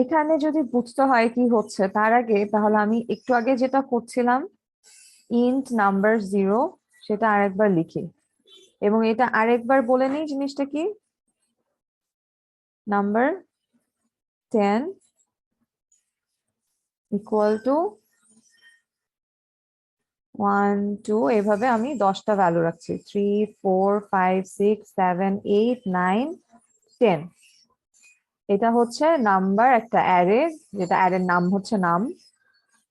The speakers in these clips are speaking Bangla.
এখানে যদি বুঝতে হয় কি হচ্ছে তার আগে তাহলে আমি একটু আগে যেটা করছিলাম ইন্ট নাম্বার 0 সেটা আরেকবার লিখি এবং এটা আরেকবার বলে নিই জিনিসটা কি নাম্বার 10 ইকুয়াল টু 1 2 এভাবে আমি 10টা ভ্যালু রাখছি 3 4 5 6 7 8 9 10। এটা হচ্ছে নাম্বার একটা অ্যারে, যেটা অ্যারের নাম হচ্ছে নাম,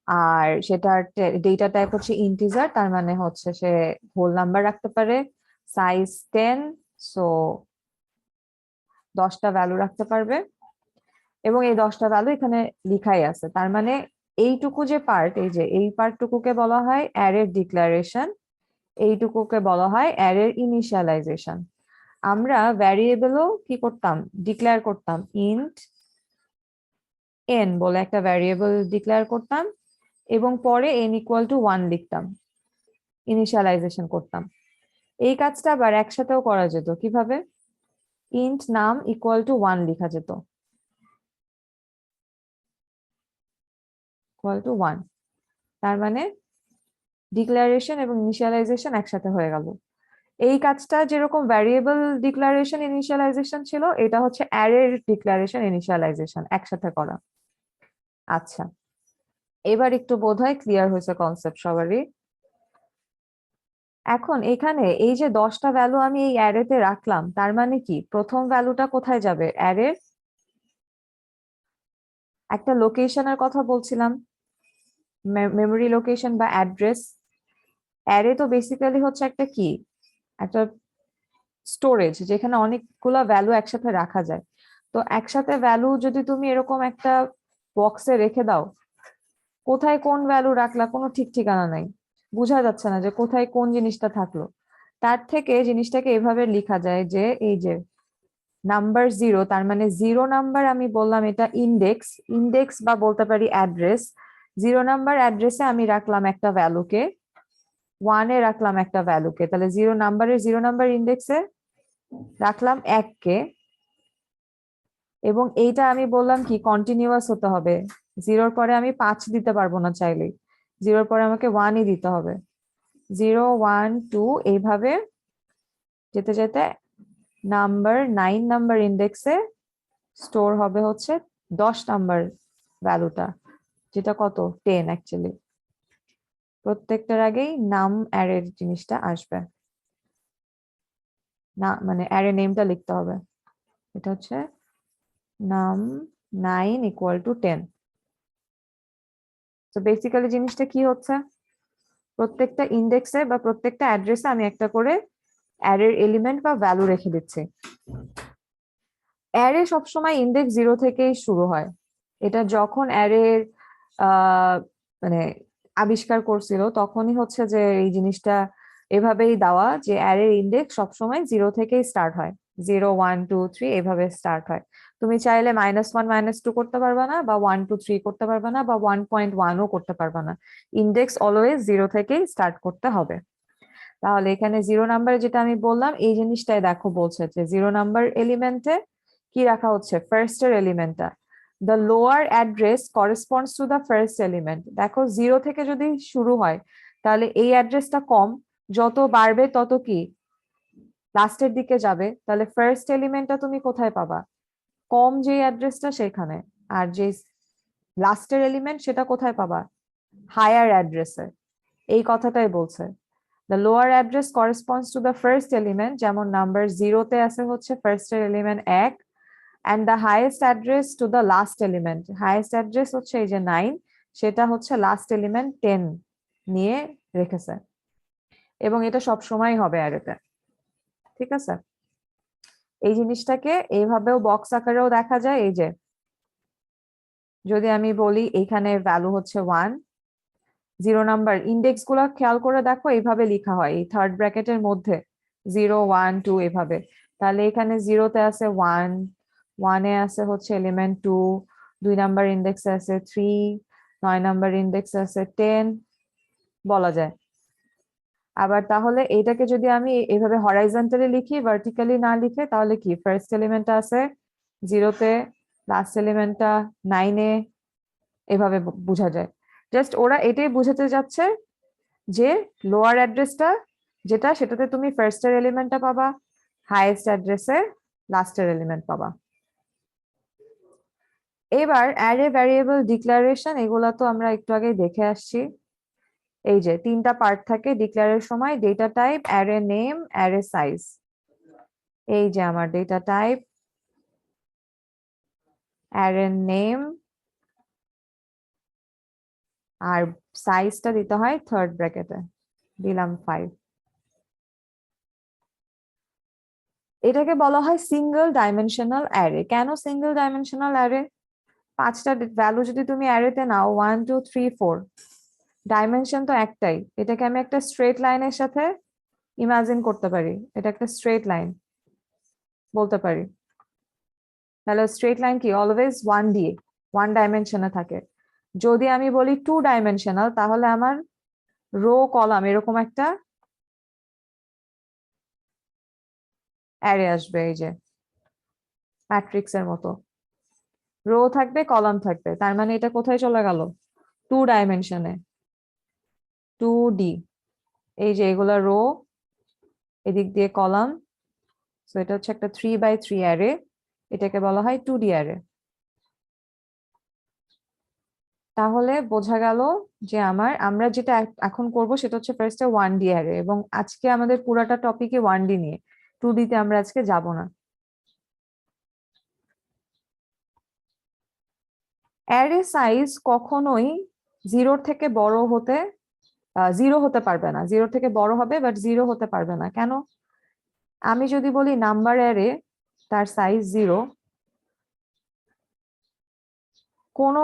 আর সেটার ডেটা টাইপ হচ্ছে ইন্টিজার, তার মানে হচ্ছে সে হোল নাম্বার রাখতে পারে, সাইজ 10, সো 10টা ভ্যালু রাখতে পারবে এবং এই 10টা ভ্যালু এখানে লিখাই আছে। তার মানে এইটুকু যে পার্ট, এই যে এই পার্টটুকুকে বলা হয় অ্যারের ডিক্লারেশন, এইটুকুকে বলা হয় অ্যারের ইনিশিয়ালাইজেশন। আমরা ভ্যারিয়েবলও কি করতাম, ডিক্লেয়ার করতাম, ইন্ট এন বলে একটা ভ্যারিয়েবল ডিক্লেয়ার করতাম এবং পরে n ইকুয়াল টু 1 লিখতাম, ইনিশিয়ালাইজেশন করতাম। এই কাজটা আবার একসাথেও করা যেত, কিভাবে? ইন্ট নাম ইকুয়াল টু 1 লেখা যেত, ইকুয়াল টু 1, তার মানে ডিক্লারেশন এবং ইনিশিয়ালাইজেশন একসাথে হয়ে গেল। এই কাজটা যেরকম ভ্যারিয়েবল ডিক্লারেশন ইনিশিয়ালাইজেশন ছিল, এটা হচ্ছে অ্যারের ডিক্লারেশন ইনিশিয়ালাইজেশন একসাথে করা। আচ্ছা, এবার একটু বোধহয় ক্লিয়ার হয়েছে কনসেপ্ট সবারই। এখন এখানে এই যে 10টা ভ্যালু আমি এই অ্যারেতে রাখলাম, তার মানে কি প্রথম ভ্যালুটা কোথায় যাবে? অ্যারের একটা লোকেশনের কথা বলছিলাম, মেমোরি লোকেশন বা অ্যাড্রেস। অ্যারে তো বেসিক্যালি হচ্ছে একটা কি, একটা স্টোরেজ যেখানে অনেকগুলো ভ্যালু একসাথে রাখা যায়। তো একসাথে ভ্যালু যদি তুমি এরকম একটা বক্সে রেখে দাও, কোথায় কোন ভ্যালু রাখলা কোনো ঠিক ঠিকানা নাই, বোঝা যাচ্ছে না যে কোথায় কোন জিনিসটা থাকলো। তার থেকে জিনিসটাকে এভাবে লেখা যায় যে এই যে নাম্বার 0, তার মানে 0 নাম্বার, আমি বললাম এটা ইন্ডেক্স, ইন্ডেক্স বা বলতে পারি অ্যাড্রেস। 0 নাম্বার অ্যাড্রেসে আমি রাখলাম একটা ভ্যালুকে, 1-এ রাখলাম একটা ভ্যালুকে, তাহলে 0 নাম্বারের 0 নাম্বার ইন্ডেক্সে রাখলাম 1-কে, এবং এইটা আমি বললাম কি কন্টিনিউয়াস হতে হবে, 0-র পরে আমি 5 দিতে পারবো না চাইলেই, 0-র পরে আমাকে 1-ই দিতে হবে। 0 1 2 এইভাবে যেতে যেতে নাম্বার 9 নাম্বার ইন্ডেক্সে স্টোর হবে হচ্ছে 10 নাম্বার ভ্যালুটা, যেটা কত 10 অ্যাকচুয়ালি। প্রত্যেকটার আগেই নাম অ্যারের জিনিসটা আসবে, না মানে অ্যারে নেমটা লিখতে হবে। এটা হচ্ছে নাম 9 ইকুয়াল টু 10। তো বেসিক্যালি জিনিসটা কি হচ্ছে, প্রত্যেকটা ইন্ডেক্সে বা প্রত্যেকটা অ্যাড্রেসে আমি একটা করে অ্যারের এলিমেন্ট বা ভ্যালু রেখে দিচ্ছি। অ্যারে সবসময় ইন্ডেক্স 0 থেকেই শুরু হয়। এটা যখন অ্যারের মানে আবিষ্কার করছিল তখনই হচ্ছে যে এই জিনিসটা এভাবেই দেওয়া যে অ্যারের ইন্ডেক্স সবসময় 0 থেকেই স্টার্ট হয়, 0 1 2 3 এভাবে স্টার্ট হয়। তুমি চাইলে -1 -2 করতে পারবা না, বা 1 2 3 করতে পারবা না, বা 1.1ও করতে পারবা না। ইন্ডেক্স অলওয়েজ 0 থেকেই স্টার্ট করতে হবে। তাহলে এখানে 0 নাম্বারে যেটা আমি বললাম এই জিনিসটাই দেখো, বলছে যে 0 নাম্বার এলিমেন্টে কি রাখা হচ্ছে, ফার্স্ট এর এলিমেন্টটা, the lower address corresponds to the first element. দেখো 0 থেকে যদি শুরু হয় তাহলে এই অ্যাড্রেসটা কম, যত বাড়বে তত কি লাস্টের দিকে যাবে, তাহলে ফার্স্ট এলিমেন্টটা তুমি কোথায় পাবা, কম যে অ্যাড্রেসটা সেখানে, আর যে লাস্টের এলিমেন্ট সেটা কোথায় পাবা, হায়ার অ্যাড্রেসে। এই কথাটাই বলছে, the lower address corresponds to the first element, যেমন নাম্বার 0-তে আছে হচ্ছে ফার্স্ট এর element 1, and the highest address to the last element, highest address হচ্ছে এই যে 9, সেটা হচ্ছে লাস্ট এলিমেন্ট 10 নিয়ে রেখেছে, এবং এটা সব সময় হবে অ্যারেতে। ঠিক আছে, এই জিনিসটাকে এইভাবেও বক্স আকারেও দেখা যায়। এই যে যদি আমি বলি এখানে ভ্যালু হচ্ছে 1, 0 নাম্বার ইন্ডেক্স গুলা খেয়াল করে দেখো এইভাবে লেখা হয়, এই থার্ড ব্র্যাকেটের মধ্যে 0 1 2 এভাবে। তাহলে এখানে 0-তে আছে 1, 1-এ আছে হচ্ছে এলিমেন্ট 2, 2 নাম্বার ইন্ডেক্সে আছে 3, 9 নাম্বার ইন্ডেক্সে আছে 10 বলা যায়। আবার তাহলে এটাকে যদি আমি এইভাবে হরাইজন্টালি লিখি, ভার্টিক্যালি না লিখে, তাহলে কি ফার্স্ট এলিমেন্ট আছে 0-তে লাস্ট এলিমেন্টটা 9-এ, এভাবে বোঝা যায়। জাস্ট ওরা এটাই বোঝাতে যাচ্ছে যে লোয়ার অ্যাড্রেসটা যেটা, সেটাতে তুমি ফার্স্টের এলিমেন্টটা পাবা, হাইয়েস্ট অ্যাড্রেসে লাস্টের এলিমেন্ট পাবা। এবার অ্যারে ভ্যারিয়েবল ডিক্লারেশন, এগুলা তো আমরা একটু আগেই দেখে আসছি। এই যে 3টা পার্ট থাকে ডিক্লেয়ারের সময়, data type, array name, array size. এই যে আমার ডেটা টাইপ, অ্যারে নেম, আর সাইজটা দিতে হয় থার্ড ব্র্যাকেটে, দিলাম 5। এটাকে বলা হয় সিঙ্গেল ডাইমেনশনাল অ্যারে। কেন সিঙ্গেল ডাইমেনশনাল অ্যারে? 5টা ভ্যালু যদি তুমি অ্যারেতে নাও, 1 2 3 4, ডাইমেনশন তো একটাই। এটাকে আমি একটা স্ট্রেট লাইনের সাথে ইমাজিন করতে পারি, এটা একটা স্ট্রেট লাইন বলতে পারি। তাহলে স্ট্রেট লাইন কি অলওয়েজ 1D, 1 ডাইমেনশনে থাকে। যদি আমি বলি 2 ডাইমেনশনাল, তাহলে আমার রো কলাম এরকম একটা অ্যারে আসবে, এই যে ম্যাট্রিক্সের মতো রো থাকবে, কলাম থাকবে, তার মানে এটা কোথায় চলে গেল? 2 ডাইমেনশনে, 2D। এই যে এগুলা রো, এদিক দিয়ে কলাম, সো এটা হচ্ছে একটা 3x3 অ্যারে, এটাকে বলা হয় 2D অ্যারে। তাহলে বোঝা গেল যে আমরা যেটা এখন করব সেটা হচ্ছে ফার্স্টে 1D অ্যারে, এবং আজকে আমাদের পুরাটা টপিকে 1D নিয়ে, 2D তে আমরা আজকে যাব না। অ্যারে সাইজ কখনোই 0 থেকে বড় হতে, 0 হতে পারবে না। 0 থেকে বড় হবে, বাট 0 হতে পারবে না। কেন? আমি যদি বলি নাম্বার অ্যারে, তার সাইজ 0, কোনো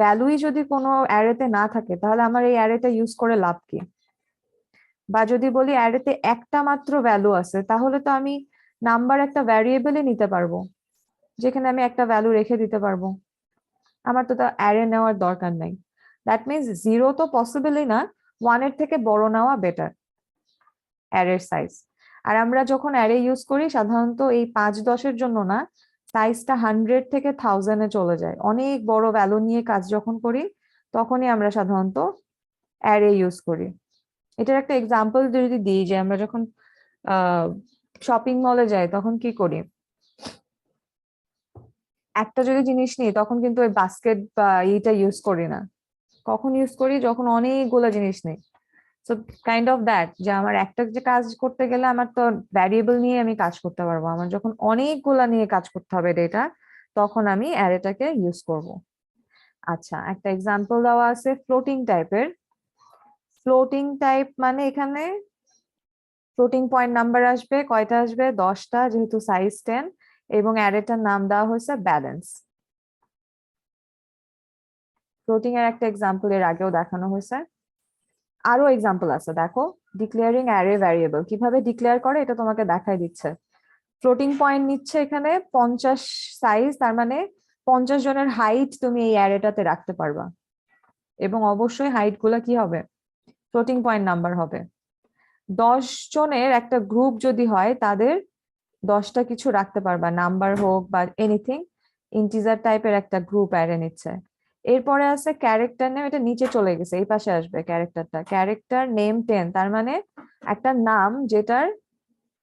ভ্যালুই যদি কোনো অ্যারেতে না থাকে, তাহলে আমার এই অ্যারেটা ইউজ করে লাভ কি? বা যদি বলি অ্যারেতে একটা মাত্র ভ্যালু আছে, তাহলে তো আমি নাম্বার একটা ভ্যারিয়েবলই নিতে পারবো, যেখানে আমি একটা ভ্যালু রেখে দিতে পারবো। আমার তো অ্যারে নেওয়ার দরকার নাই। দ্যাট মিনস 0 তো পসিবলই না, 1 এর থেকে বড় নেওয়া বেটার অ্যারের সাইজ। আর আমরা যখন অ্যারে ইউজ করি সাধারণত এই 5-10-এর জন্য না, সাইজটা 100 থেকে 1000-এ চলে যায়। অনেক বড় ভ্যালু নিয়ে কাজ যখন করি, তখনই আমরা সাধারণত অ্যারে ইউজ করি। এটার একটা এক্সাম্পল যদি দিই, যে আমরা যখন শপিং মলে যাই তখন কি করি, একটা যদি জিনিস নিই তখন কিন্তু ওই বাস্কেট বা এইটা ইউজ করি না। কখন ইউজ করি? যখন অনেকগুলো জিনিস নেই। সো কাইন্ড অফ দ্যাট, যে আমার একটা যে কাজ করতে গেলে আমার তো ভ্যারিয়েবল নিয়ে আমি কাজ করতে পারবো, আমার যখন অনেকগুলা নিয়ে কাজ করতে হবে ডেটা, তখন আমি অ্যারেটাকে ইউজ করব। আচ্ছা, একটা এক্সাম্পল দেওয়া আছে ফ্লোটিং টাইপের। ফ্লোটিং টাইপ মানে এখানে ফ্লোটিং পয়েন্ট নাম্বার আসবে, কয়টা আসবে? 10টা, যেহেতু সাইজ 10, এবং অ্যারেটার নাম দেওয়া হয়েছে ব্যালেন্স। ফ্লোটিং এর একটা এক্সাম্পল এর আগেও দেখানো হয়েছে, আরো এক্সাম্পল আছে দেখো। ডিক্লেয়ারিং অ্যারে ভ্যারিয়েবল কিভাবে ডিক্লেয়ার করে এটা তোমাকে দেখাই দিচ্ছে। ফ্লোটিং পয়েন্ট নিচ্ছে এখানে 50 সাইজ, তার মানে 50 জনের হাইট তুমি এই অ্যারেটাতে রাখতে পারবা, এবং অবশ্যই হাইট গুলা কি হবে? ফ্লোটিং পয়েন্ট নাম্বার হবে। 10 জনের একটা গ্রুপ যদি হয়, তাদের 10টা কিছু রাখতে পারবা, নাম্বার হোক বা এনিথিং, ইন্টিজার টাইপের একটা গ্রুপ অ্যারে নিচ্ছে। এরপরে আছে ক্যারেক্টার নেম, এটা নিচে চলে গেছে, এই পাশে আসবে ক্যারেক্টারটা। ক্যারেক্টার নেম 10, তার মানে একটা নাম যেটার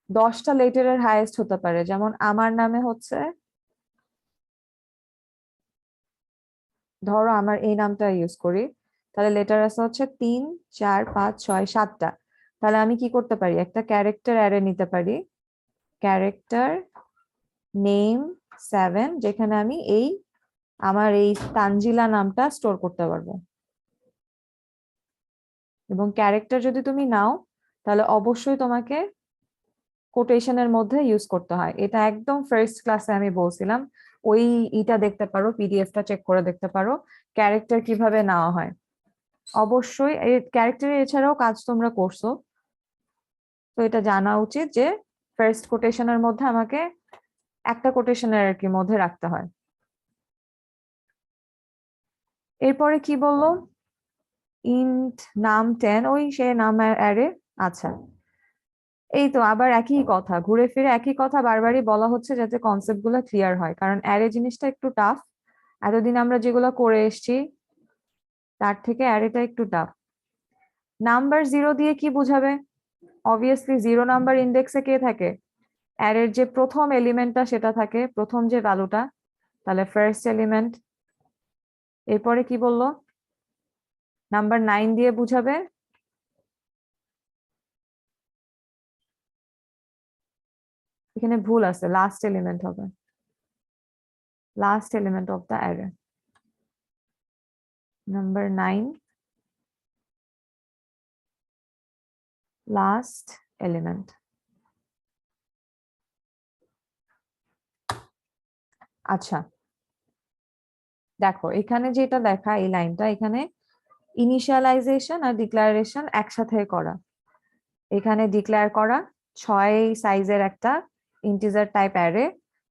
10টা লেটারের হাইয়েস্ট হতে পারে। যেমন আমার নামে হচ্ছে, ধরো আমার এই নামটা ইউজ করি, তাহলে লেটার আছে হচ্ছে 3 4 5 6 7টা। তাহলে আমি কি করতে পারি? একটা ক্যারেক্টার অ্যারে নিতে পারি, ক্যারেক্টার নেম 7, যেখানে আমি আমার এই তানজিলা নামটা স্টোর করতে পারবো। এবং ক্যারেক্টার যদি তুমি নাও, তাহলে অবশ্যই তোমাকে কোটেশনের মধ্যে ইউজ করতে হয়। এটা একদম ফার্স্ট ক্লাসে আমি বলছিলাম, ওই ইটা দেখতে পারো, পিডিএফটা চেক করে দেখতে পারো ক্যারেক্টার কিভাবে নেওয়া হয়। অবশ্যই এই ক্যারেক্টারের এছাড়াও কাজ তোমরা করছো, তো এটা জানা উচিত যে ফার্স্ট কোটেশনের মধ্যে আমাকে একটা কোটেশনের আর কি মধ্যে রাখতে হয়। এরপরে কি বললো? ইন্ট নাম 10, ওই সে নাম অ্যারে। আচ্ছা, এই তো আবার একই কথা, ঘুরে ফিরে একই কথা বারবারই বলা হচ্ছে যাতে কনসেপ্ট গুলো ক্লিয়ার হয়, কারণ অ্যারে জিনিসটা একটু টাফ। এতদিন আমরা যেগুলো করে এসেছি তার থেকে অ্যারেটা একটু টাফ। নাম্বার জিরো দিয়ে কি বোঝাবে? অবভিয়াসলি জিরো নাম্বার ইন্ডেক্সে কে থাকে? অ্যারের যে প্রথম এলিমেন্টটা সেটা থাকে, প্রথম যে ভ্যালুটা, তাহলে ফার্স্ট এলিমেন্ট। এরপরে কি বললো? নাম্বার 9 দিয়ে বুঝাবে? এখানে ভুল আছে, লাস্ট এলিমেন্ট হবে, last element of the array. Number 9 last element. আচ্ছা, দেখো এখানে যেটা দেখা, এই লাইনটা এখানে ইনিশিয়ালাইজেশন আর ডিক্লারেশন একসাথে করা। এখানে ডিক্লেয়ার করা 6 সাইজের একটা ইন্টিজার টাইপ অ্যারে,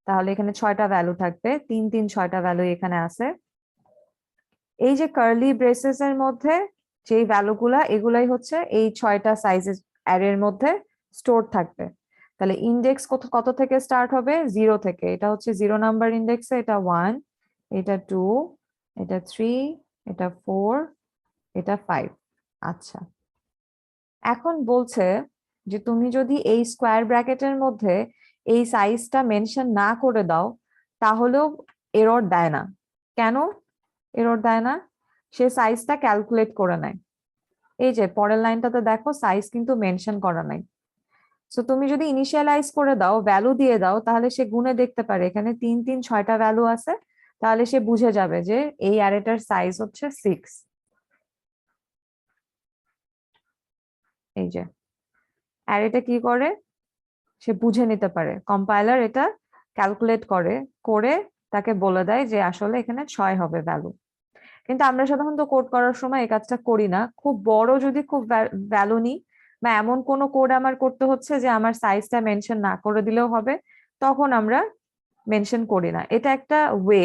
তাহলে এখানে 6টা ভ্যালু থাকবে, 3 3 6টা ভ্যালু এখানে আছে। এই যে কার্লি ব্রেসেস এর মধ্যে যে ভ্যালুগুলা, এগুলাই হচ্ছে এই 6টা সাইজের অ্যারের মধ্যে স্টোর থাকবে। তাহলে ইন্ডেক্স কত কত থেকে স্টার্ট হবে? 0 থেকে। এটা হচ্ছে 0 নাম্বার ইন্ডেক্সে, এটা 1, এটা 2, এটা 3, এটা 4, এটা 5। আচ্ছা, এখন বলছে যে তুমি যদি এই স্কোয়ার ব্র্যাকেটের মধ্যে এই সাইজটা মেনশন না করে দাও তাহলেও এরর দেয় না। কেন এরর দেয় না? সে সাইজটা ক্যালকুলেট করে নেয়। এই যে পরের লাইনটাতে দেখো, সাইজ কিন্তু মেনশন করা নাই। সো তুমি যদি ইনিশিয়ালাইজ করে দাও, ভ্যালু দিয়ে দাও, তাহলে সে গুণে দেখতে পারে এখানে 3 3 6টা ভ্যালু আছে, তাহলে সে বুঝে যাবে যে এই অ্যারেটার সাইজ হচ্ছে 6। এই যে অ্যারেটা কি করে, সে বুঝে নিতে পারে, কম্পাইলার এটা ক্যালকুলেট করে, করে তাকে বলে দেয় যে আসলে এখানে 6 হবে ভ্যালু। কিন্তু আমরা সাধারণত কোড করার সময় এই কাজটা করি না। খুব বড় যদি খুব ভ্যালু নিই, বা এমন কোনো কোড আমার করতে হচ্ছে যে আমার সাইজটা মেনশন না করে দিলেও হবে, তখন আমরা মেনশন করি না। এটা একটা ওয়ে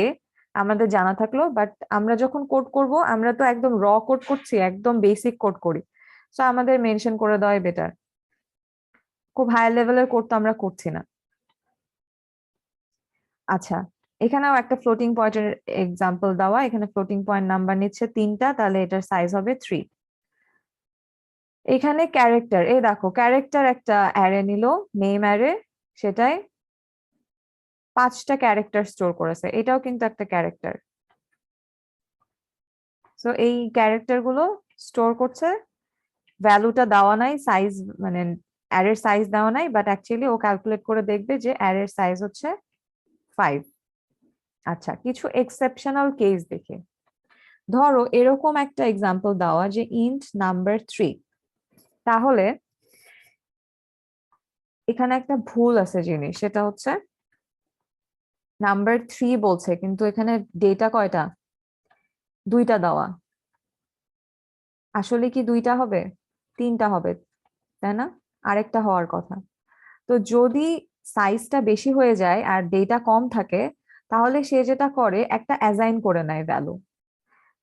আমাদের জানা থাকলো, বাট আমরা যখন কোড করব আমরা তো একদম র কোড করছি, একদম বেসিক কোড করি, তো আমাদের মেনশন করে দেওয়াই বেটার। খুব হাই লেভেলের কোড তো আমরা করছি না। আচ্ছা, এখানেও একটা ফ্লোটিং পয়েন্টের এক্সাম্পল দেওয়া, এখানে ফ্লোটিং পয়েন্ট নাম্বার নিচ্ছে 3টা, তাহলে এটার সাইজ হবে 3। এখানে ক্যারেক্টার, এই দেখো ক্যারেক্টার একটা অ্যারে নিল, নেম অ্যারে, সেটাই 5টা ক্যারেক্টার স্টোর করেছে, এটাও কিন্তু একটা ক্যারেক্টার। সো এই ক্যারেক্টার গুলো স্টোর করছে, ভ্যালুটা দেওয়া নাই, সাইজ মানে অ্যারের সাইজ দেওয়া নাই, বাট অ্যাকচুয়ালি ও ক্যালকুলেট করে দেখবে যে অ্যারের সাইজ হচ্ছে 5। আচ্ছা, কিছু এক্সেপশনাল কেস দেখে, ধরো এরকম একটা এক্সাম্পল দেওয়া যে ইন্ট নাম্বার 3, তাহলে এখানে একটা ভুল আছে জিনিস, সেটা হচ্ছে নাম্বার 3 বলছে কিন্তু এখানে ডেটা কয়টা? 2টা দেওয়া। আসলে কি 2টা হবে? 3টা হবে, তাই না? আরেকটা হওয়ার কথা। তো যদি সাইজটা বেশি হয়ে যায় আর ডেটা কম থাকে, তাহলে সে যেটা করে একটা অ্যাসাইন করে নেয় ভ্যালু,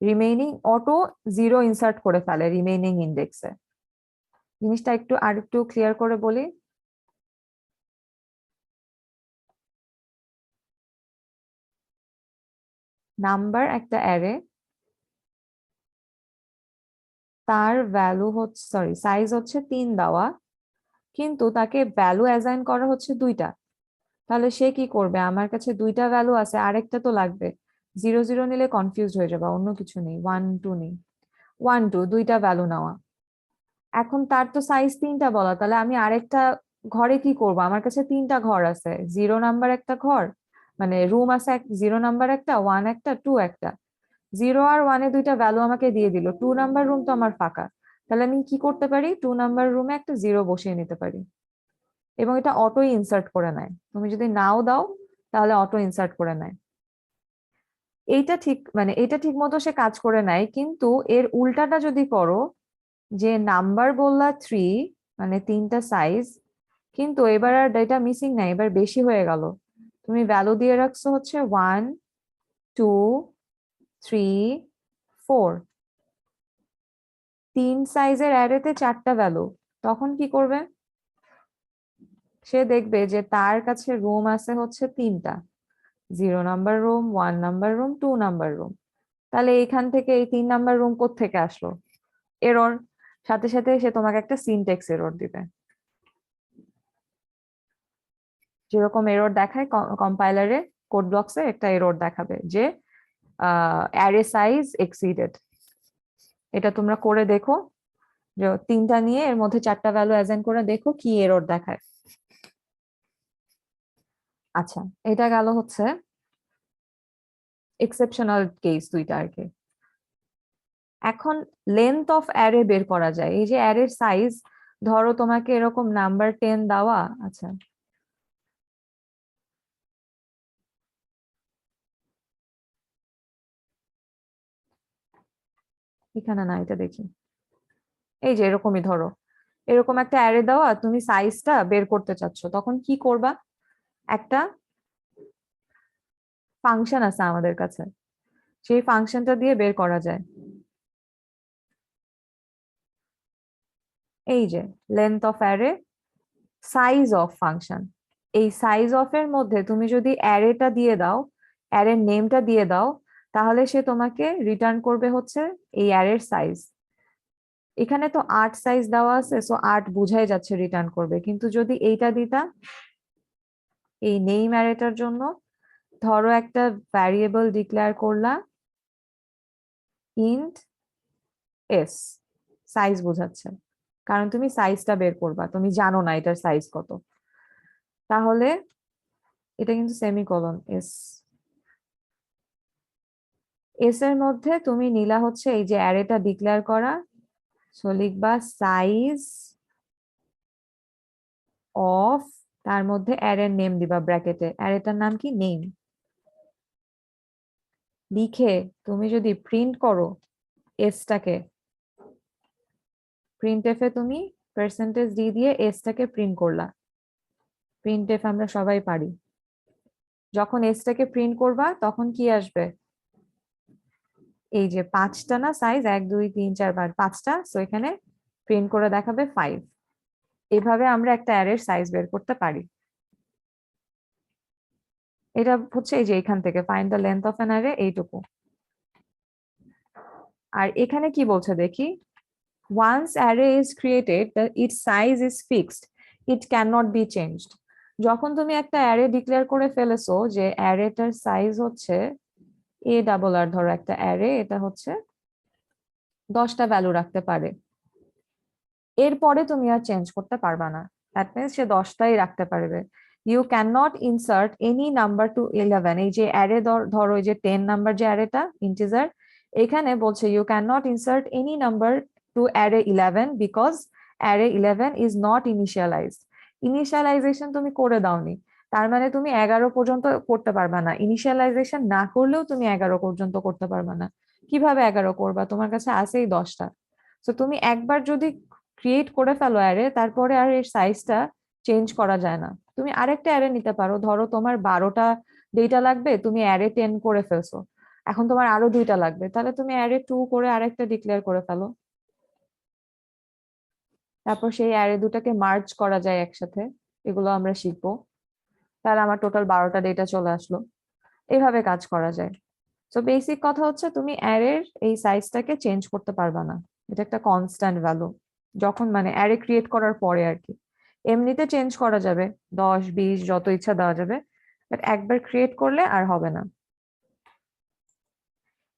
রিমেইনিং অটো 0 ইনসার্ট করে ফেলে রিমেইনিং ইন্ডেক্সে। জিনিসটা একটু আর একটু ক্লিয়ার করে বলি। নাম্বার একটা অ্যারে, তার ভ্যালু হচ্ছে, সরি সাইজ হচ্ছে 3 দেওয়া, কিন্তু তাকে ভ্যালু অ্যাসাইন করা হচ্ছে 2টা। তাহলে সে কি করবে? আমার কাছে 2টা ভ্যালু আছে, আরেকটা তো লাগবে। 0 0 নিলে কনফিউজ হয়ে যাবে, অন্য কিছু নেই, 1 2 নেই, 1 2 2টা ভ্যালু নেওয়া। এখন তার তো সাইজ 3টা বলা, তাহলে আমি আরেকটা ঘরে কি করব? আমার কাছে 3টা ঘর আছে, 0 নাম্বার একটা ঘর, মানে রুম আছে 0 নাম্বার একটা, 1 একটা, 2 একটা। 0 আর 1-এ 2টা ভ্যালু আমাকে দিয়ে দিল, 2 নাম্বার রুম তো আমার ফাঁকা। তাহলে আমি কি করতে পারি? 2 নাম্বার রুমে একটা 0 বসিয়ে নিতে পারি, এবং এটা অটোই ইনসার্ট করে নেয়। তুমি যদি নাও দাও তাহলে অটো ইনসার্ট করে নেয়। এইটা ঠিক, মানে এটা ঠিক মতো সে কাজ করে নেয়, কিন্তু এর উল্টাটা যদি করো, যে নাম্বার বললা 3, মানে 3টা সাইজ, কিন্তু এবার আর ডেটা মিসিং নাই, এবার বেশি হয়ে গেল। তুমি ভ্যালু দিয়ে রাখছো হচ্ছে 1 2 3 4, 3 সাইজের অ্যারেতে 4টা ভ্যালু, তখন কি করবে? সে দেখবে যে তার কাছে রুম আছে হচ্ছে 3টা, 0 number room, 1 number room, 2 number room. তাহলে এইখান থেকে এই 3 নাম্বার রুম কোত্থেকে আসলো? এরর। সাথে সাথে সে তোমাকে একটা সিনট্যাক্স এরর দিবে। যেরকম এরর দেখায় কম্পাইলারে, কোড ব্লকসে একটা এরর দেখাবে যে অ্যারে সাইজ এক্সিডেড। এটা তোমরা করে দেখো, যে 3টা নিয়ে এর মধ্যে 4টা ভ্যালু অ্যাসাইন করে দেখো কি এরর দেখায়। আচ্ছা, এটা গেল হচ্ছে এক্সেপশনাল কেস 2টা আর কি। এখন লেন্থ অফ অ্যারে বের করা যায়। এই যে অ্যারের সাইজ, ধরো তোমাকে এরকম নাম্বার 10 দেওয়া। আচ্ছা, এখানে না, এটা দেখি। এই যে এরকমই ধরো, এরকম একটা অ্যারে দেওয়া, তুমি সাইজটা বের করতে চাচ্ছ, তখন কি করবা? একটা ফাংশন আছে আমাদের কাছে, সেই ফাংশনটা দিয়ে বের করা যায়। এই যে length of array, size of function. এই সাইজ অফ এর মধ্যে তুমি যদি অ্যারেটা দিয়ে দাও, অ্যারের নেমটা দিয়ে দাও, তাহলে সে তোমাকে রিটার্ন করবে হচ্ছে এই অ্যারের সাইজ। এখানে তো 8 সাইজ দেওয়া আছে, সো 8 বুঝাই যাচ্ছে রিটার্ন করবে। কিন্তু যদি এইটা দিতা, এই নেম অ্যারেটার জন্য ধরো একটা ভ্যারিয়েবল ডিক্লেয়ার করলা ইন্ট এস, সাইজ বোঝাচ্ছে, কারণ তুমি সাইজটা বের করবা, তুমি জানো না এটার সাইজ কত। তাহলে এটা কিন্তু সেমিকোলন এস, এস এর মধ্যে তুমি নিলা হচ্ছে এই যে অ্যারেটা ডিক্লেয়ার করা, সো লিখবা সাইজ অফ, তার মধ্যে অ্যারের নেম দিবা ব্র্যাকেটে, অ্যারেটার নাম কি নেম লিখে তুমি যদি প্রিন্ট করো এসটাকে, প্রিন্ট এফ এ তুমি পার্সেন্টেজ ডি দিয়ে এসটাকে প্রিন্ট করলা। প্রিন্ট এফ আমরা সবাই পারি। যখন এসটাকে প্রিন্ট করবা তখন কি আসবে? এই যে 5টা না সাইজ, 1 2 3 4 5, 5টা, সো এখানে প্রিন্ট করে দেখাবে 5। এভাবে আমরা একটা অ্যারের সাইজ বের করতে পারি। এটা হচ্ছে এই যে এখান থেকে find the length of an array, এইটুকু। আর এখানে কি বলছে দেখি, once array is created its size is fixed, it cannot be changed। যখন তুমি একটা অ্যারে ডিক্লেয়ার করে ফেলেছো যে অ্যারেটার সাইজ হচ্ছে এ ডাবল আর, ধরো একটা অ্যারে এটা হচ্ছে 10টা ভ্যালু রাখতে পারে, এরপরে তুমি আর চেঞ্জ করতে পারবা না। দ্যাট মিনস সে 10টাই রাখতে পারবে। You can not insert any number to 11। এই যে অ্যারে ধরো এই যে 10 নাম্বার যে অ্যারেটা ইন্টিজার, এখানে বলছে you can not insert any number to array 11 because array 11 is not initialised. Initialisation তুমি করে দাওনি, তার মানে তুমি 11 পর্যন্ত করতে পারবা না। ইনিশিয়ালাইজেশন না করলেও তুমি 11 পর্যন্ত করতে পারবা না। কিভাবে 11 করবা? তোমার কাছে আছেই 10টা। তো তুমি একবার যদি ক্রিয়েট করে ফেলো অ্যারে, তারপরে আর এর সাইজটা চেঞ্জ করা যায় না। তুমি আরেকটা অ্যারে নিতে পারো, ধরো তোমার 12টা ডেটা লাগবে, তুমি অ্যারে 10 করে ফেলছো, এখন তোমার আরো 2টা লাগবে, তাহলে তুমি অ্যারে 2 করে আরেকটা ডিক্লেয়ার করে ফেলো। তারপর সেই অ্যারে দুটাকে মার্জ করা যায় একসাথে, এগুলো আমরা শিখবো। তাহলে আমার টোটাল 12টা ডেটা চলে আসলো। এইভাবে কাজ করা যায়। তো বেসিক কথা হচ্ছে তুমি অ্যারের এই সাইজটাকে চেঞ্জ করতে পারবা না, এটা একটা কনস্ট্যান্ট ভ্যালু। যখন মানে অ্যারে ক্রিয়েট করার পরে আর কি, এমনিতে চেঞ্জ করা যাবে, 10 20 যত ইচ্ছা দেওয়া যাবে, বাট একবার ক্রিয়েট করলে আর হবে না।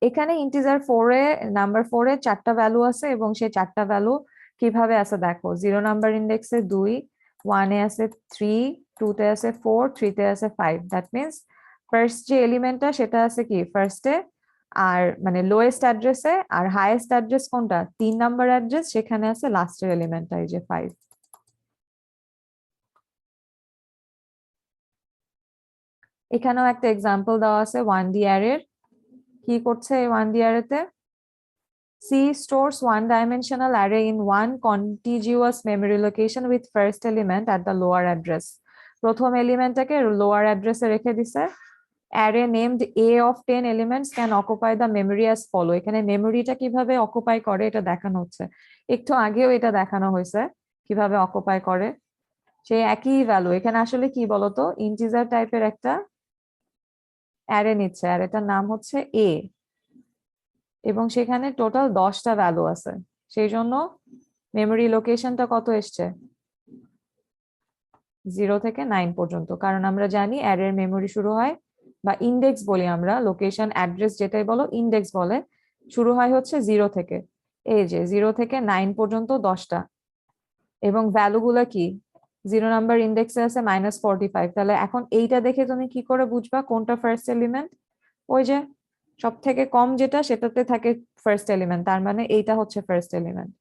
এখানে ইন্টিজার 4-এ, নাম্বার 4-এ 4টা ভ্যালু আছে, এবং সেই 4টা ভ্যালু কিভাবে আছে দেখো, 0 নাম্বার ইন্ডেক্সে 2, 1-এ আছে 3, 2-তে আছে 4, 3-তে আছে 5। দ্যাট মিনস ফার্স্ট যে এলিমেন্টটা সেটা আছে কি ফার্স্টে, আর মানে লোয়েস্ট অ্যাড্রেসে, আর হাইয়েস্ট অ্যাড্রেস কোনটা 3 নাম্বার অ্যাড্রেস, সেখানে আছে লাস্টের এলিমেন্টটা এই যে 5। এখানেও একটা এক্সাম্পল দেওয়া আছে 1D অ্যারের। কি করছে এই 1D অ্যারেতে? C stores one-dimensional array in one contiguous memory location with first element at the lower address. প্রথম এলিমেন্টটাকে লোয়ার অ্যাড্রেসে রেখে দিছে। array named A of 10 elements can occupy the memory as follow। এখানে মেমোরিটা কিভাবে অকুপাই করে এটা দেখানো হচ্ছে। একটু আগেও এটা দেখানো হয়েছে কিভাবে অকুপাই করে। সেই একই ভ্যালু এখানে আসলে কি বলতো, ইন্টিজার টাইপের একটা অ্যারে নিচ্ছে, অ্যারেটার নাম হচ্ছে এ, এবং সেখানে টোটাল 10টা ভ্যালু আছে। সেই জন্য মেমোরি লোকেশনটা কত এসছে, 0 থেকে 9 পর্যন্ত, কারণ আমরা জানি অ্যারের মেমোরি শুরু হয়, বা ইন্ডেক্স বলি আমরা, লোকেশন অ্যাড্রেস যেটাই বলো ইন্ডেক্স বলে, শুরু হয় হচ্ছে 0 থেকে। এই যে 0 থেকে 9 পর্যন্ত 10টা, এবং ভ্যালু গুলা কি, 0 নাম্বার ইন্ডেক্সে আছে -45। তাহলে এখন এইটা দেখে তুমি কি করে বুঝবা কোনটা ফার্স্ট এলিমেন্ট? ওই যে সব থেকে কম যেটা সেটাতে থাকে ফার্স্ট এলিমেন্ট, তার মানে এইটা হচ্ছে ফার্স্ট এলিমেন্ট।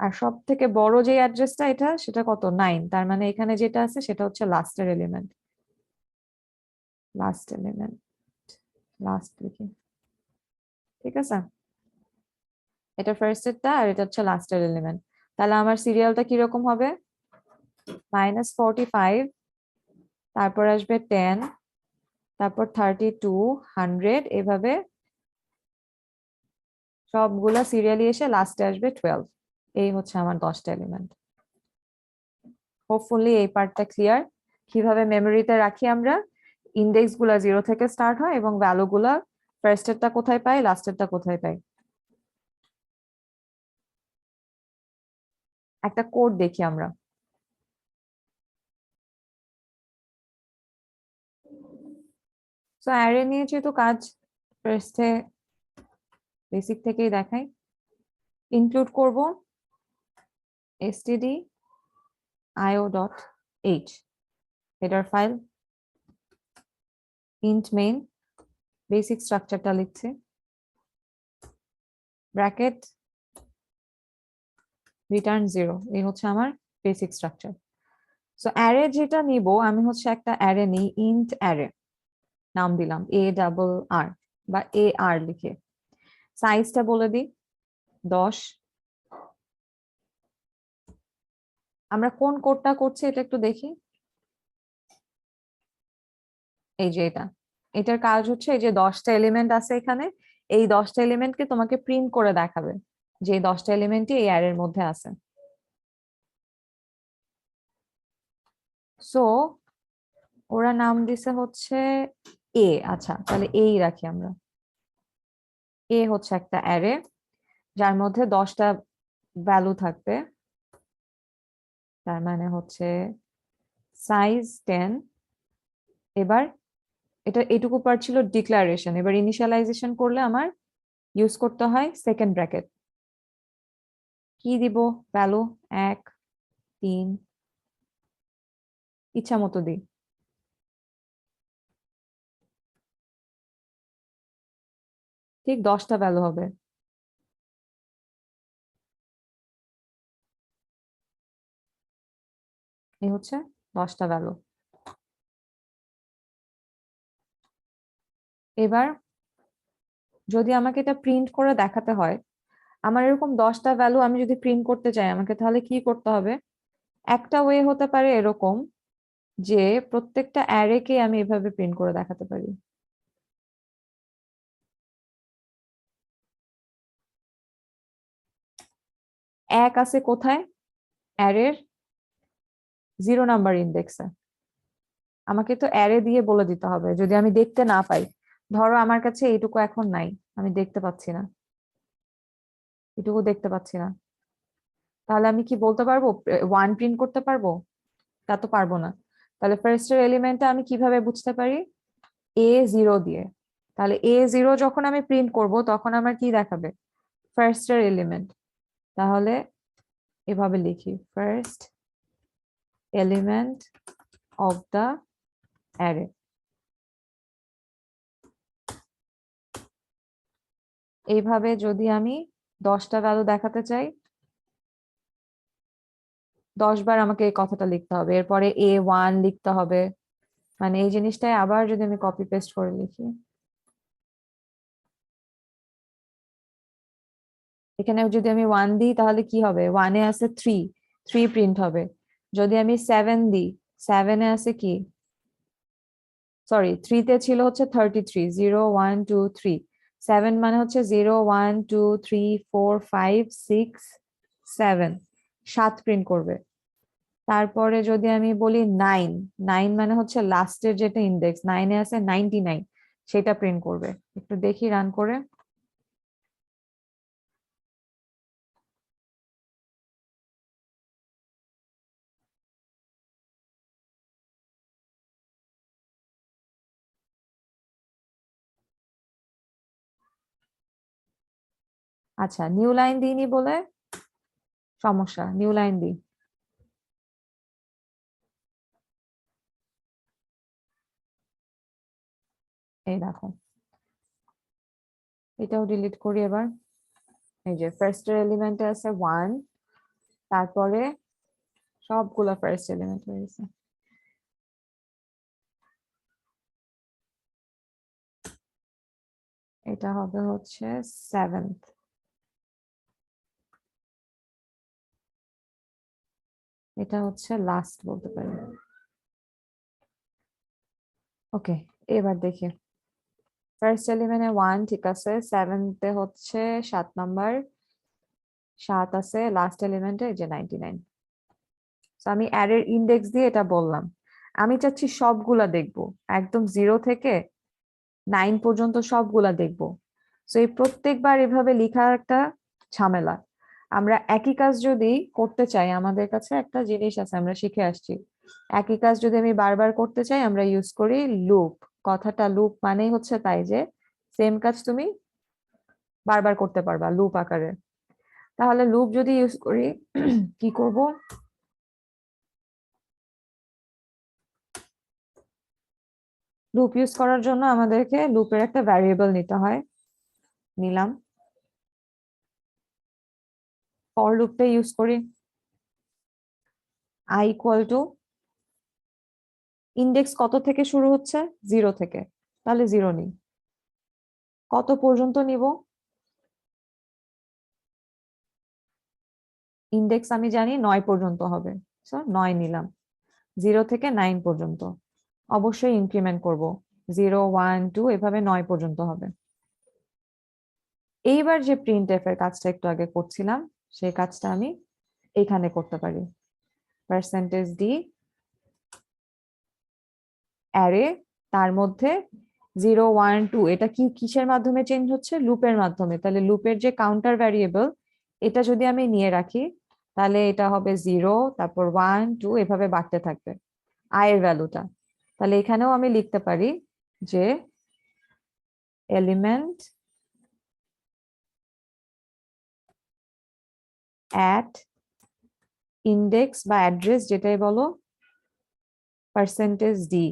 আর সব থেকে বড় যে অ্যাড্রেসটা এটা, সেটা কত, 9, তার মানে এখানে যেটা আছে সেটা হচ্ছে লাস্টের এলিমেন্ট। লাস্ট এলিমেন্ট, লাস্ট লিখি, ঠিক আছে? এটা ফার্স্টেরটা আর এটা হচ্ছে লাস্টের এলিমেন্ট। তাহলে আমার সিরিয়ালটা কিরকম হবে, -45, তারপর আসবে 10, তারপর 32, 100, এভাবে সবগুলা সিরিয়ালি এসে লাস্টে আসবে 12। এই হচ্ছে আমার 10টা এলিমেন্ট। হোপফুলি এই পার্টটা ক্লিয়ার, কিভাবে মেমোরিতে রাখি আমরা। ইন্ডেক্স গুলা 0 থেকে স্টার্ট হয় এবং ভ্যালু গুলা ফার্স্টেরটা কোথায় পাই, লাস্টেরটা কোথায় পাই। একটা কোড দেখি আমরা। তো অ্যারে নিয়ে যেহেতু কাজ, ফার্স্টে বেসিক থেকেই দেখাই। ইনক্লুড করব stdio.h, header file, int main, basic স্ট্রাকচারটা লিখছি, ব্র্যাকেট রিটার্ন 0। এই হচ্ছে আমার বেসিক স্ট্রাকচার। সো অ্যারে যেটা নিব আমি হচ্ছে একটা অ্যারে নিই, ইন্ট অ্যারে নাম দিলাম ARR বা AR লিখে। সাইজটা বলে দিই 10। আমরা কোন কোডটা করছি এটা একটু দেখি। এই যে এটা, এটার কাজ হচ্ছে এই যে 10টা এলিমেন্ট আছে এখানে, এই 10টা এলিমেন্টকে তোমাকে প্রিন্ট করে দেখাবে যে এই 10টা এলিমেন্টই এই অ্যারের মধ্যে আছে। সো ওরা নাম দিছে হচ্ছে এ। আচ্ছা, তাহলে এই রাখি আমরা। এ হচ্ছে একটা অ্যারে যার মধ্যে 10টা ভ্যালু থাকবে, তার মানে হচ্ছে সাইজ 10। এবার এটা এটুকু পার্ট ছিল ডিক্লারেশন, এবার ইনিশিয়ালাইজেশন করলে আমার ইউজ করতে হয় সেকেন্ড ব্র্যাকেট। কি দিব ভ্যালু, 1, 3, ইচ্ছা মতো দিই। ঠিক 10টা ভ্যালু হবে। এই হচ্ছে 10টা ভ্যালু। এবার যদি আমাকে এটা প্রিন্ট করে দেখাতে হয়, আমার এরকম 10টা ভ্যালু আমি যদি প্রিন্ট করতে চাই, আমাকে তাহলে কি করতে হবে? একটা ওয়ে হতে পারে এরকম যে প্রত্যেকটা অ্যারেকে আমি এভাবে প্রিন্ট করে দেখাতে পারি। এক আছে কোথায়, অ্যারের 0 নাম্বার ইন্ডেক্সে। আমাকে তো অ্যারে দিয়ে বলে দিতে হবে যদি আমি দেখতে না পাই। ধরো আমার কাছে এইটুকু এখন নাই, আমি দেখতে পাচ্ছি না, এটুকু দেখতে পাচ্ছি না, তাহলে আমি কি বলতে পারবো 1 প্রিন্ট করতে পারবো? তা তো পারবো না। তাহলে ফার্স্টের এলিমেন্টটা আমি কিভাবে বুঝতে পারি, A0 দিয়ে। তাহলে A0 যখন আমি প্রিন্ট করব তখন আমার কি দেখাবে, ফার্স্টের এলিমেন্ট। তাহলে এভাবে লিখি, first element of the array. এইভাবে যদি আমি 10টা ভ্যালু দেখাতে চাই, 10 বার আমাকে এই কথাটা লিখতে হবে, এরপরে A1 লিখতে হবে। মানে এই জিনিসটাই আবার যদি আমি কপি পেস্ট করে লিখি, এখানে যদি আমি 1 দিই তাহলে কি হবে, 1-এ আছে 3, 3 প্রিন্ট হবে। যদি আমি 7 দিই, 7-এ আছে কি, সরি 3-তে ছিল হচ্ছে 33, 0 1 2 3, 7 মানে হচ্ছে 0 1 2 3 4 5 6 7, 7 প্রিন্ট করবে। তারপরে যদি আমি বলি 9, 9 মানে হচ্ছে লাস্টের যেটা ইন্ডেক্স, 9-এ আছে 99, সেটা প্রিন্ট করবে। একটু দেখি রান করে। আচ্ছা, নিউ লাইন দিইনি বলে সমস্যা, নিউ লাইন দিই। এই দেখো, এটাও ডিলিট করি এবার। এই যে ফার্স্ট এলিমেন্টে আছে 1, তারপরে সবগুলো ফার্স্ট এলিমেন্ট হয়ে গেছে। এটা হবে হচ্ছে 7th। এটা হচ্ছে লাস্ট বলতে পারি। ওকে, এবার দেখি। ফার্স্ট এলিমেন্টে 1 ঠিক আছে, 7th-এ হচ্ছে 7 নাম্বার, 7 আছে লাস্ট এলিমেন্টে, যে 99। তো আমি অ্যারের ইন্ডেক্স দিয়ে এটা বললাম। আমি চাচ্ছি সবগুলা দেখবো, একদম 0 থেকে 9 পর্যন্ত সবগুলা দেখবো। তো এই প্রত্যেকবার এভাবে লেখা একটা ঝামেলা। আমরা একই কাজ যদি করতে চাই, আমাদের কাছে একটা জিনিস আছে আমরা শিখে আসছি, একই কাজ যদি আমি বারবার করতে চাই আমরা ইউজ করি লুপ। কথাটা লুপ মানেই হচ্ছে তাই যে সেম কাজ তুমি বারবার করতে পারবা লুপ আকারে। তাহলে লুপ যদি ইউজ করি কি করব, লুপ ইউজ করার জন্য আমাদেরকে লুপের একটা ভ্যারিয়েবল নিতে হয়। নিলাম, ফর লুপটা ইউজ করি। i ইকুয়াল টু ইন্ডেক্স কত থেকে শুরু হচ্ছে, 0 থেকে, তাহলে 0 নিই। কত পর্যন্ত নিব, ইন্ডেক্স আমি জানি 9 পর্যন্ত হবে, সো 9 নিলাম। 0 থেকে 9 পর্যন্ত অবশ্যই ইনক্রিমেন্ট করব, 0 1 2 এভাবে 9 পর্যন্ত হবে। এইবার যে প্রিন্ট এফ এর কাজটা একটু আগে করছিলাম, সেই কাজটা আমি এখানে করতে পারি। পার্সেন্টেজ ডি অ্যারে, তার মধ্যে 0 1 2 এটা কি কিসের মাধ্যমে চেঞ্জ হচ্ছে, লুপের মাধ্যমে। তাহলে লুপের যে কাউন্টার ভ্যারিয়েবল, এটা যদি আমি নিয়ে রাখি তাহলে এটা হবে 0, তারপর 1 2 এভাবে বাড়তে থাকবে i এর ভ্যালুটা। তাহলে এখানেও আমি লিখতে পারি যে এলিমেন্ট অ্যাট ইন্ডেক্স বা অ্যাড্রেস যেটাই বলো, পার্সেন্টেজ ডি।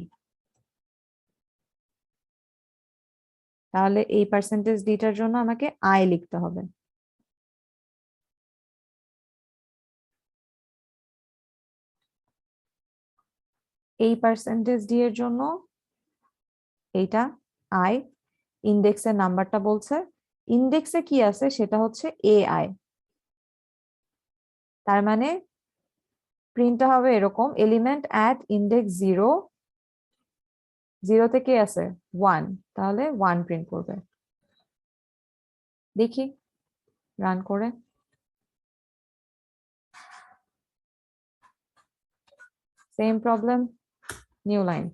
তাহলে এই পার্সেন্টেজ ডিটার জন্য আমাকে আই লিখতে হবে। এই পার্সেন্টেজ ডি এর জন্য এইটা আই, ইন্ডেক্সের নাম্বারটা বলছে, ইন্ডেক্সে কি আছে সেটা হচ্ছে এ আই। তার মানে প্রিন্টটা হবে এরকম, এলিমেন্ট অ্যাট ইন্ডেক্স 0, 0 থেকে আছে 1, তাহলে 1 প্রিন্ট করবে। দেখি রান করে। Same problem, new line.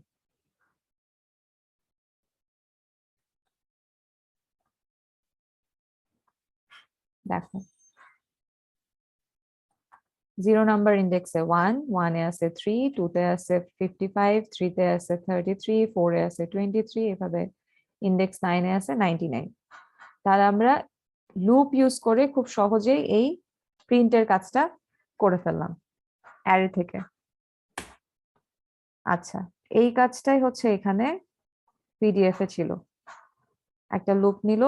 দেখো 0 নাম্বার ইন্ডেক্সে 1, 1-এ আছে 3, 2-তে আছে 55, 3-তে আছে 33, 4-এ আছে 23, এভাবে ইন্ডেক্স 9-এ আছে 99। তাহলে আমরা লুপ ইউজ করে খুব সহজেই এই প্রিন্টের কাজটা করে ফেললাম অ্যারে থেকে। আচ্ছা, এই কাজটাই হচ্ছে এখানে পিডিএফ এ ছিল। একটা লুপ নিল,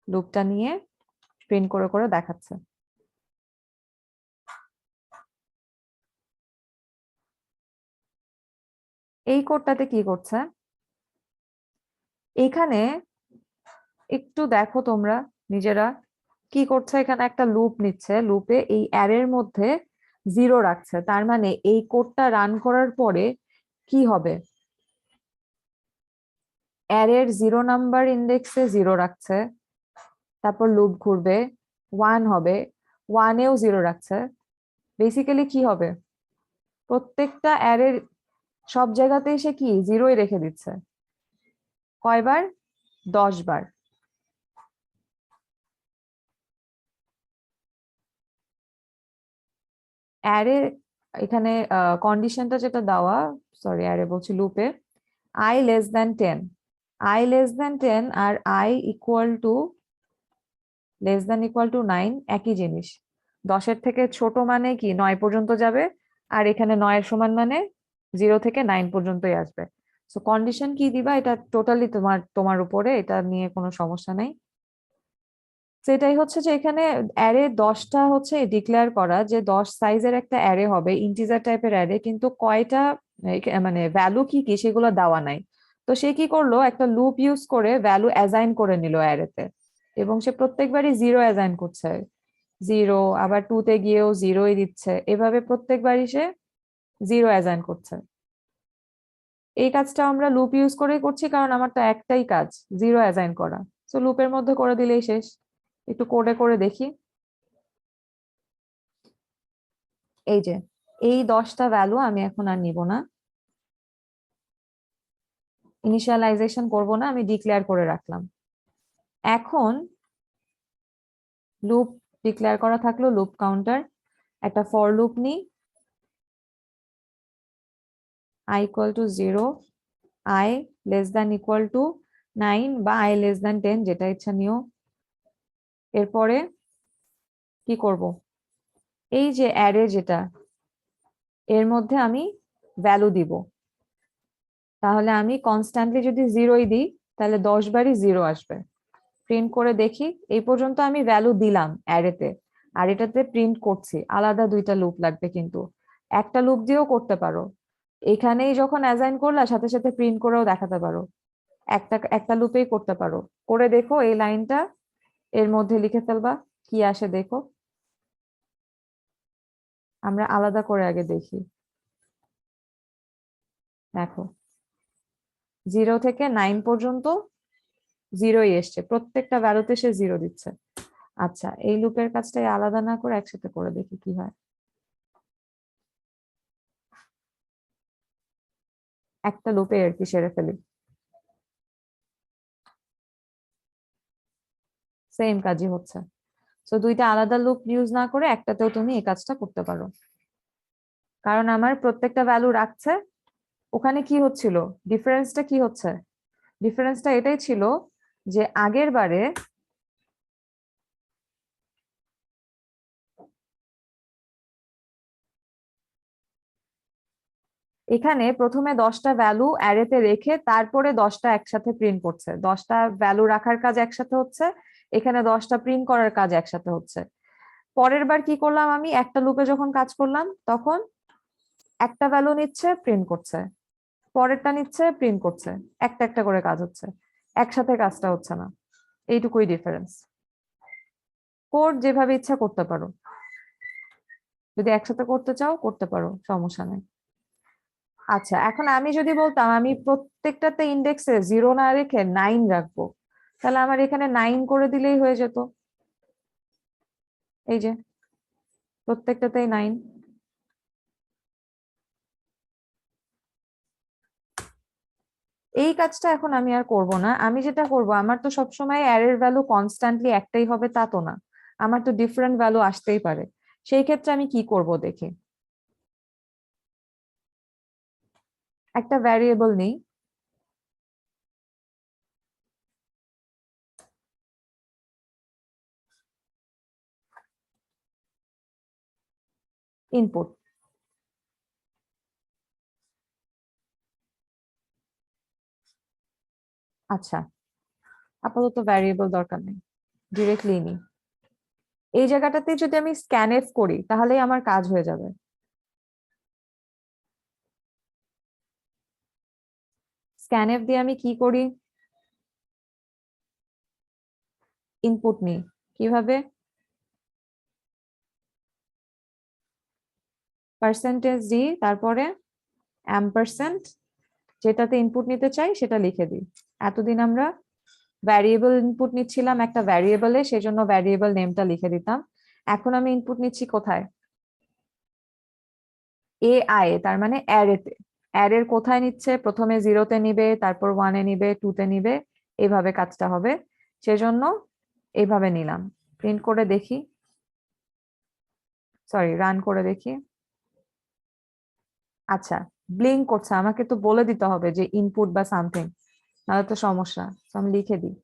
লুপটা নিয়ে প্রিন্ট করে করে দেখাচ্ছে। এই কোডটাতে কি করছে এখানে একটু দেখো তোমরা নিজেরা, কি করছে এখানে, একটা লুপ নিচ্ছে, লুপে এই অ্যারের মধ্যে 0 রাখছে। তার মানে এই কোডটা রান করার পরে কি হবে, অ্যারের 0 নাম্বার ইন্ডেক্সে 0 রাখছে, তারপর লুপ ঘুরবে, 1 হবে, 1-এও 0 রাখছে। বেসিক্যালি কি হবে, প্রত্যেকটা অ্যারের সব জায়গাতেই সে কি জিরোই রেখে দিচ্ছে। কয়বার? 10 বার। অ্যারে এখানে কন্ডিশনটা যেটা দেওয়া, সরি অ্যারে বলছি, লুপে i<10, i<10 আর i=<9 একই জিনিস। 10-এর থেকে ছোট মানে কি 9 পর্যন্ত যাবে, আর এখানে 9-এর সমান মানে 0 থেকে 9 পর্যন্তই আসবে। সো কন্ডিশন কি দিবা এটা টোটালি তোমার তোমার উপরে, এটা নিয়ে কোনো সমস্যা নেই। সেটাই হচ্ছে যে এখানে অ্যারে 10টা হচ্ছে ডিক্লেয়ার করা, যে 10 সাইজের একটা অ্যারে হবে, ইন্টিজার টাইপের অ্যারে, কিন্তু কয়টা মানে ভ্যালু কি কি সেগুলো দেওয়া নাই। তো সে কি করলো, একটা লুপ ইউজ করে ভ্যালু অ্যাসাইন করে নিল অ্যারেতে, এবং সে প্রত্যেকবারই 0 অ্যাসাইন করছে, 0, আবার 2-তে গিয়েও 0ই দিচ্ছে, এভাবে প্রত্যেকবারই সে 0 অ্যাসাইন করছে। এই কাজটা আমরা লুপ ইউজ করেই করছি, কারণ আমার তো একটাই কাজ 0 অ্যাসাইন করা। তো লুপের মধ্যে করে দিলেই শেষ। একটু কোডে করে দেখি। এই যে এই 10টা ভ্যালু আমি এখন আর নিব না, ইনিশিয়ালাইজেশন করব না, আমি ডিক্লেয়ার করে রাখলাম। এখন লুপ ডিক্লেয়ার করা থাকলো, লুপ কাউন্টার, একটা ফর লুপ নিই, i=0, i<=9 বা i<10, যেটা ইচ্ছা নিও। এরপরে কি করব, এই যে অ্যারে যেটা, এর মধ্যে আমি ভ্যালু দিব। তাহলে আমি কনস্ট্যান্টলি যদি 0ই দিই, তাহলে 10 বারই 0 আসবে। প্রিন্ট করে দেখি। এই পর্যন্ত আমি ভ্যালু দিলাম অ্যারেতে, আর এটাতে প্রিন্ট করছি। আলাদা 2টা লুপ লাগবে, কিন্তু একটা লুপ দিয়েও করতে পারো। এখানেই যখন অ্যাসাইন করলা, সাথে সাথে প্রিন্ট করেও দেখাতে পারো। একটা একটা লুপেই করতে পারো। করে দেখো এই লাইনটা এর মধ্যে লিখে ফেলবা, কি আসে দেখো। আমরা আলাদা করে আগে দেখি। দেখো 0 থেকে 9 পর্যন্ত 0ই এসছে, প্রত্যেকটা ভ্যালুতে সে 0 দিচ্ছে। আচ্ছা, এই লুপের কাজটাই আলাদা না করে একসাথে করে দেখি কি হয়। একটা লুপে আর কি সেরে ফেলি, সেম কাজই হচ্ছে। তো 2টা আলাদা লুপ ইউজ না করে একটাতেও তুমি এই কাজটা করতে পারো, কারণ আমার প্রত্যেকটা ভ্যালু রাখছে। ওখানে কি হচ্ছিল, ডিফারেন্সটা কি হচ্ছে, ডিফারেন্সটা এটাই ছিল যে আগের বারে এখানে প্রথমে 10টা ভ্যালু অ্যারেতে রেখে তারপরে 10টা একসাথে প্রিন্ট করছে, 10টা ভ্যালু রাখার কাজ একসাথে হচ্ছে, এখানে 10টা প্রিন্ট করার কাজ একসাথে হচ্ছে। পরের বার কি করলাম, আমি একটা লুপে যখন কাজ করলাম, তখন একটা ভ্যালু নিচ্ছে প্রিন্ট করছে, পরেরটা নিচ্ছে প্রিন্ট করছে, একটা একটা করে কাজ হচ্ছে, একসাথে কাজটা হচ্ছে না। এইটুকুই ডিফারেন্স। কোড যেভাবে ইচ্ছা করতে পারো, যদি একসাথে করতে চাও করতে পারো, সমস্যা নেই। আচ্ছা, এখন আমি যদি বলতাম আমি প্রত্যেকটাতে ইন্ডেক্সে 0 না রেখে 9 রাখবো, তাহলে আমার এখানে 9 করে দিলেই হয়ে যেত। এই যে প্রত্যেকটাতেই 9। এই কাজটা এখন আমি আর করব না। আমি যেটা করব, আমার তো সবসময় অ্যারের ভ্যালু কনস্ট্যান্টলি একটাই হবে তা তো না, আমার তো ডিফারেন্ট ভ্যালু আসতেই পারে। সেই ক্ষেত্রে আমি কি করব দেখি, একটা ভ্যারিয়েবল নেই, ইনপুট। আচ্ছা, আপাতত ভ্যারিয়েবল দরকার নেই, ডিরেক্টলি নিই। এই জায়গাটাতে যদি আমি স্ক্যানএফ করি তাহলেই আমার কাজ হয়ে যাবে। স্ক্যানএফ দিয়ে আমি কি করি, ইনপুট নিই। কিভাবে, %d, তারপরে অ্যাম্পারস্যান্ড, যেটাতে ইনপুট নিতে চাই সেটা লিখে দিই। এতদিন আমরা ভ্যারিয়েবল ইনপুট নিচ্ছিলাম একটা ভ্যারিয়েবলে, সেজন্য ভ্যারিয়েবল নেমটা লিখে দিতাম। এখন আমি ইনপুট নিচ্ছি কোথায়, AI তার মানে অ্যারেতে, অ্যারের কোথায় নিচ্ছে, প্রথমে 0-তে নিবে, তারপর 1-এ নিবে, 2-তে নিবে, এইভাবে কাজটা হবে। সেজন্য এইভাবে নিলাম। প্রিন্ট করে দেখি, সরি রান করে দেখি। আচ্ছা, ব্লিঙ্ক করছে, আমাকে তো বলে দিতে হবে যে ইনপুট বা সামথিং, নাহলে তো সমস্যা। তো আমি লিখে দিই।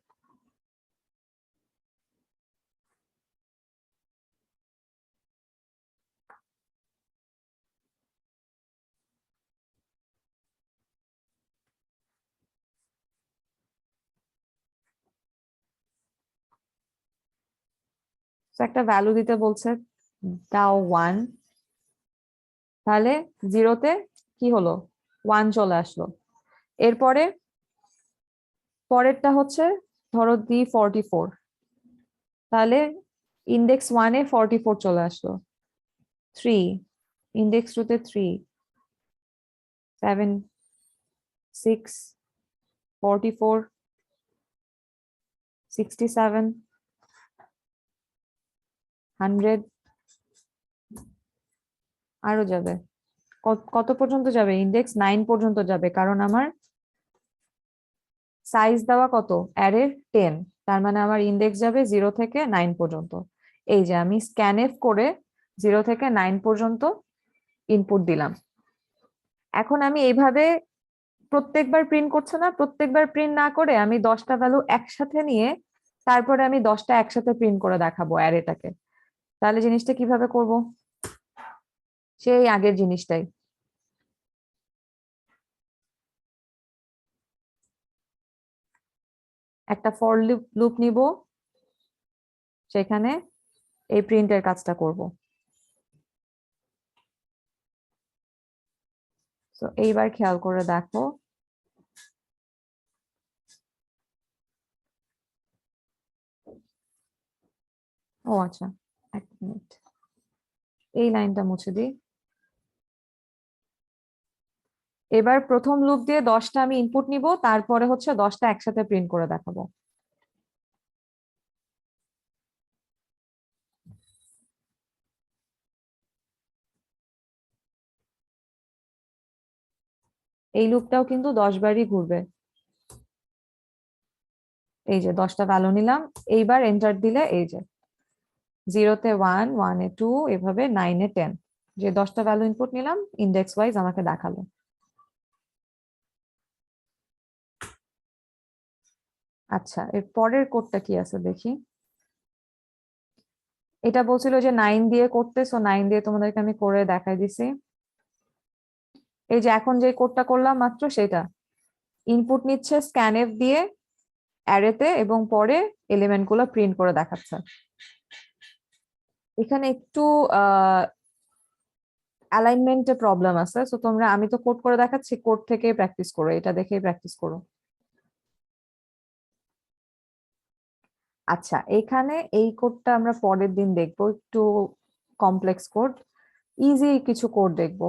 তো একটা ভ্যালু দিতে বলছে, দাও 1, তাহলে 0-তে কি হলো, 1 চলে আসলো। এরপরে পরেরটা হচ্ছে ধরো D44, তাহলে ইন্ডেক্স 1-এ 44 চলে আসলো। 3, ইন্ডেক্স 2-তে 3, 7, 6, 44, 67, 100, আরো যাবে। কত পর্যন্ত যাবে, ইন্ডেক্স 9 পর্যন্ত যাবে, কারণ আমার সাইজ দেওয়া কত অ্যারের 10, তার মানে আমার ইন্ডেক্স যাবে 0 থেকে 9 পর্যন্ত। এই যে আমি স্ক্যানএফ করে 0 থেকে 9 পর্যন্ত ইনপুট দিলাম। এখন আমি এইভাবে প্রত্যেকবার প্রিন্ট করছে না, প্রত্যেকবার প্রিন্ট না করে আমি 10টা ভ্যালু একসাথে নিয়ে তারপরে আমি 10টা একসাথে প্রিন্ট করে দেখাবো অ্যারেটাকে। তাহলে জিনিসটা কিভাবে করব, সেই আগের জিনিসটাই। একটা ফর লুপ নিব, সেখানে এই প্রিন্টের কাজটা করব। তো এইবার খেয়াল করে দেখো, ও আচ্ছা, এক মিনিট, এই লাইনটা মুছে দিই। এবার প্রথম লুপ দিয়ে 10টা আমি ইনপুট নিব, তারপরে হচ্ছে 10টা একসাথে প্রিন্ট করে দেখাবো। এই লুপটাও কিন্তু 10 বারই ঘুরবে। এই যে 10টা ভ্যালু নিলাম, এইবার এন্টার দিলে এই যে 0-তে 1, 1-এ 2, এভাবে 9-এ 10, যে 10টা ভ্যালু ইনপুট নিলাম ইন্ডেক্স ওয়াইজ আমাকে দেখালো। আচ্ছা, এর পরের কোডটা কি আছে দেখি। এটা বলছিল যে 9 দিয়ে করতে, সো 9 দিয়ে তোমাদেরকে আমি করে দেখাই দিছি। এই যে এখন যে কোডটা করলাম মাত্র সেটা, ইনপুট নিচ্ছে স্ক্যানএফ দিয়ে অ্যারেতে এবং পরে এলিমেন্ট গুলো প্রিন্ট করে দেখাচ্ছে। এখানে একটু অ্যালাইনমেন্টে প্রবলেম আছে, সো তোমরা, আমি তো কোড করে দেখাচ্ছি, কোড থেকেই প্র্যাকটিস করো, এটা দেখেই প্র্যাকটিস করো। আচ্ছা, এখানে এই কোডটা আমরা পরের দিন দেখবো, একটু কমপ্লেক্স কোড, ইজি কিছু কোড দেখবো।